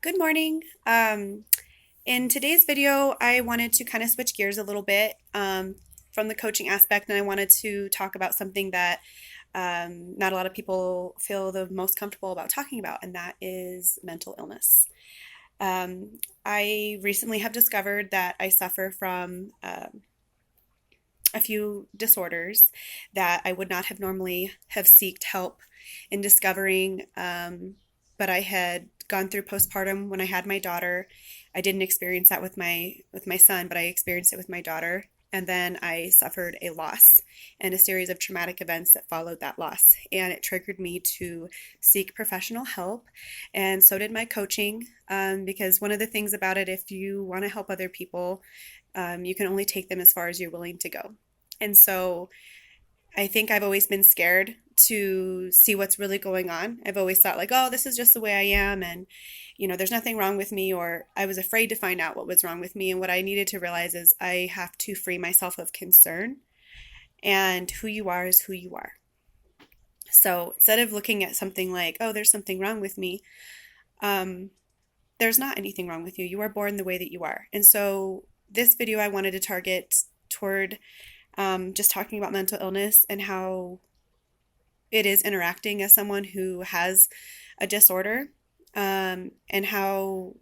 Good morning. In today's video, I wanted to kind of switch gears a little bit from the coaching aspect, and I wanted to talk about something that not a lot of people feel the most comfortable about talking about, and that is mental illness. I recently have discovered that I suffer from a few disorders that I would not have normally have sought help in discovering, but I had gone through postpartum when I had my daughter. I didn't experience that with my son, but I experienced it with my daughter. And then I suffered a loss and a series of traumatic events that followed that loss. And it triggered me to seek professional help. And so did my coaching, because one of the things about it, if you want to help other people, you can only take them as far as you're willing to go. And so I think I've always been scared to see what's really going on. I've always thought, like, oh, this is just the way I am, and there's nothing wrong with me, or I was afraid to find out what was wrong with me. And what I needed to realize is I have to free myself of concern, and who you are is who you are. So instead of looking at something like, oh, there's something wrong with me, there's not anything wrong with you. You are born the way that you are. And so this video I wanted to target toward just talking about mental illness and how it is interacting as someone who has a disorder, and how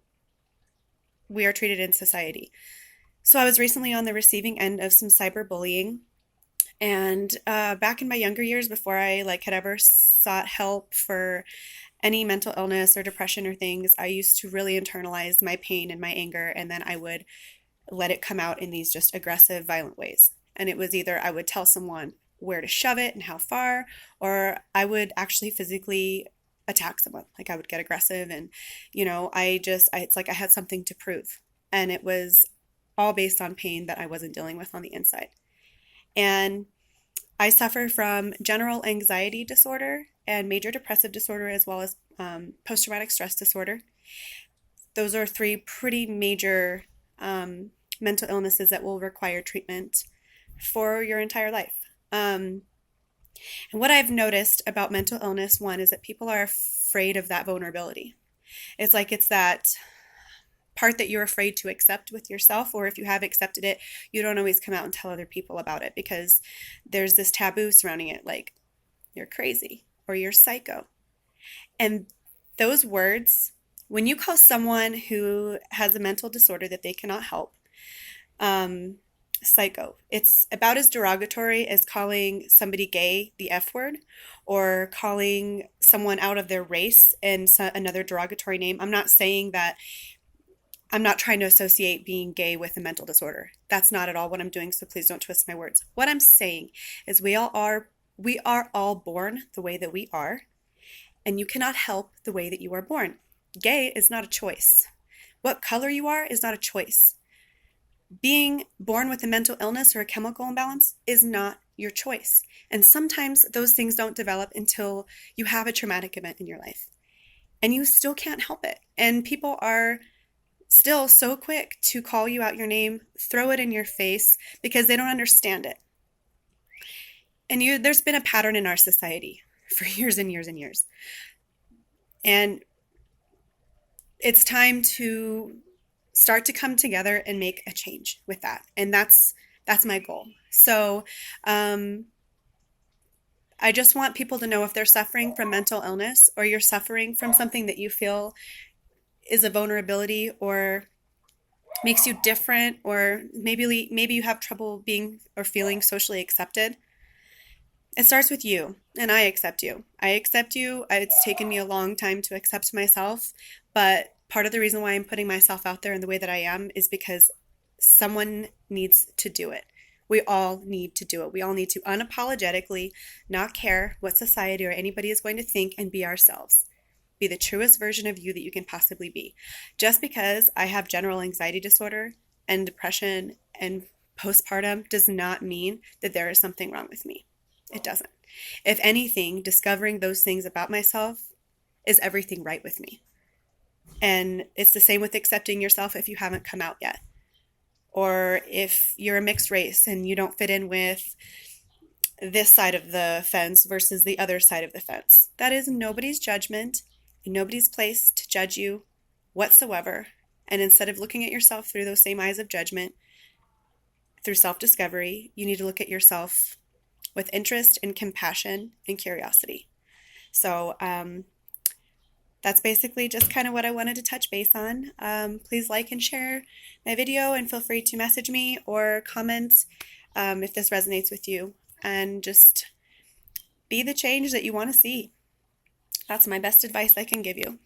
we are treated in society. So I was recently on the receiving end of some cyberbullying, and back in my younger years, before I had ever sought help for any mental illness or depression or things, I used to really internalize my pain and my anger, and then I would let it come out in these just aggressive, violent ways. And it was either I would tell someone where to shove it and how far, or I would actually physically attack someone. Like I would get aggressive, and it's like I had something to prove. And it was all based on pain that I wasn't dealing with on the inside. And I suffer from general anxiety disorder and major depressive disorder, as well as post-traumatic stress disorder. Those are three pretty major mental illnesses that will require treatment for your entire life. And what I've noticed about mental illness, one, is that people are afraid of that vulnerability. It's like it's that part that you're afraid to accept with yourself, or if you have accepted it, you don't always come out and tell other people about it because there's this taboo surrounding it, like you're crazy or you're psycho. And those words, when you call someone who has a mental disorder that they cannot help, psycho, it's about as derogatory as calling somebody gay the F word, or calling someone out of their race and another derogatory name. I'm not saying that, I'm not trying to associate being gay with a mental disorder. That's not at all what I'm doing, so please don't twist my words. What I'm saying is we are all born the way that we are, and you cannot help the way that you are born. Gay is not a choice. What color you are is not a choice. Being born with a mental illness or a chemical imbalance is not your choice. And sometimes those things don't develop until you have a traumatic event in your life. And you still can't help it. And people are still so quick to call you out your name, throw it in your face, because they don't understand it. And there's been a pattern in our society for years and years and years. And it's time to start to come together and make a change with that. And that's my goal. So I just want people to know, if they're suffering from mental illness, or you're suffering from something that you feel is a vulnerability or makes you different, or maybe you have trouble being or feeling socially accepted, it starts with you. And I accept you. I accept you. It's taken me a long time to accept myself, but part of the reason why I'm putting myself out there in the way that I am is because someone needs to do it. We all need to do it. We all need to unapologetically not care what society or anybody is going to think, and be ourselves. Be the truest version of you that you can possibly be. Just because I have general anxiety disorder and depression and postpartum does not mean that there is something wrong with me. It doesn't. If anything, discovering those things about myself is everything right with me. And it's the same with accepting yourself if you haven't come out yet. Or if you're a mixed race and you don't fit in with this side of the fence versus the other side of the fence. That is nobody's judgment and nobody's place to judge you whatsoever. And instead of looking at yourself through those same eyes of judgment, through self-discovery, you need to look at yourself with interest and compassion and curiosity. So that's basically just kind of what I wanted to touch base on. Please like and share my video, and feel free to message me or comment if this resonates with you. And just be the change that you want to see. That's my best advice I can give you.